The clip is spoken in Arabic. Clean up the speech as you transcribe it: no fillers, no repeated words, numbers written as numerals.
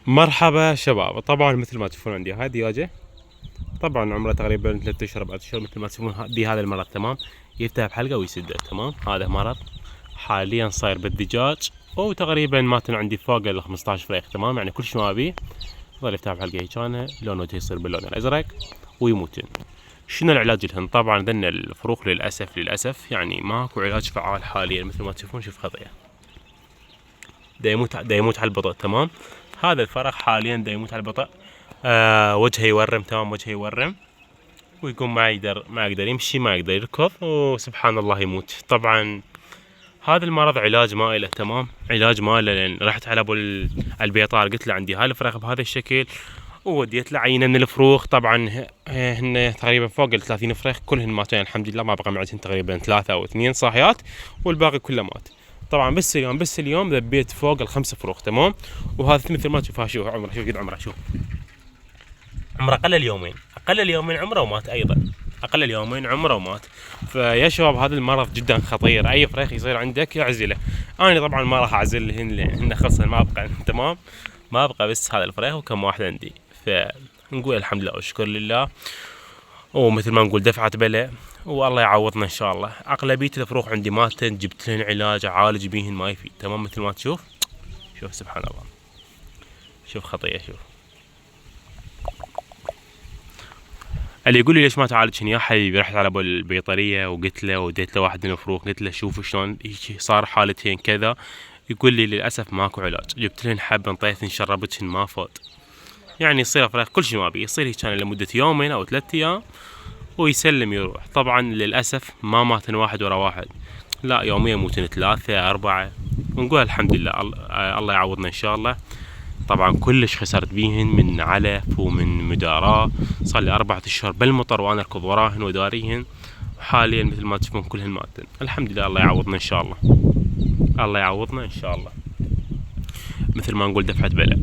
مرحبا شباب. طبعا مثل ما تشوفون عندي هاي دياجة، طبعا عمره تقريبا 3 اشهر 4 اشهر. مثل ما تشوفون دي هذا المرض تمام، يفتح بحلقه ويسده تمام. هذا مرض حاليا صاير بالدجاج، وتقريبا ماتن عندي فوق ال 15 فريق تمام. يعني كل شيء ما ابيه يظل يفتح بحلقه هيك، انا لون وجهه يصير باللون الازرق ويموتن. شنو العلاج لهن؟ طبعا ذن الفروخ للاسف يعني ماكو علاج فعال حاليا. مثل ما تشوفون شوف خطيه، دا يموت على البطء تمام. هذا الفرخ حاليا دا يموت على البطء. وجهه يورم تمام، وجهه يورم ويقوم ما يقدر يمشي، ما يقدر يركض، وسبحان الله يموت. طبعا هذا المرض علاج ما له تمام، علاج ما له. لان رحت على ابو البيطار قلت له عندي هاي الفراخ بهذا الشكل، ووديت له عينه من الفروخ. طبعا هن تقريبا فوق ال 30 فرخ كلهن ماتوا، يعني الحمد لله ما بقى معدهن تقريبا 3 أو 2 صاحيات، والباقي كله مات. طبعا بس اليوم ذبيت فوق ال5 فروخ تمام. وهذا مثل ما تشوف، شوف عمره، شوف قد عمره، شوف عمره اقل اليومين عمره ومات ايضا، اقل اليومين عمره ومات. فيا شباب هذا المرض جدا خطير، اي فريق يصير عندك اعزله. انا طبعا ما راح اعزلهن لان خلص ما ابقى تمام، ما ابقى بس هذا الفريق وكم واحد عندي. فنقول الحمد لله والشكر لله، ومثل ما نقول دفعة بلاء والله يعوضنا ان شاء الله. اغلبيه الفروخ عندي ماتن، جبت لهن علاج اعالج بيهن ما يفيد تمام. مثل ما تشوف، شوف سبحان الله، شوف خطيه، شوف. اللي يقول لي ليش ما تعالجني يا حبيبي، رحت على ابو البيطريه وقلت له، وديت له واحد من الفروخ قلت له شوفوا شلون صار حالتين كذا. يقول لي للاسف ماكو علاج. جبت لهن حب انطيتهن شربتهن ما فوت. يعني يصير فراخ كل شيء ما بي يصير هيك، كان لمده يومين او 3 ايام ويسلم يروح. طبعا للاسف ما ماتن واحد ورا واحد، لا يوميا يموتن 3 4. ونقول الحمد لله، الله يعوضنا ان شاء الله. طبعا كلش خسرت بيهن من علف ومن مداراة، صار لي 4 اشهر بالمطر وانا اركض وراهن وداريهن، وحاليا مثل ما تشوفون كلهن ماتن. الحمد لله، الله يعوضنا ان شاء الله، الله يعوضنا ان شاء الله. مثل ما نقول دفعة بلاء.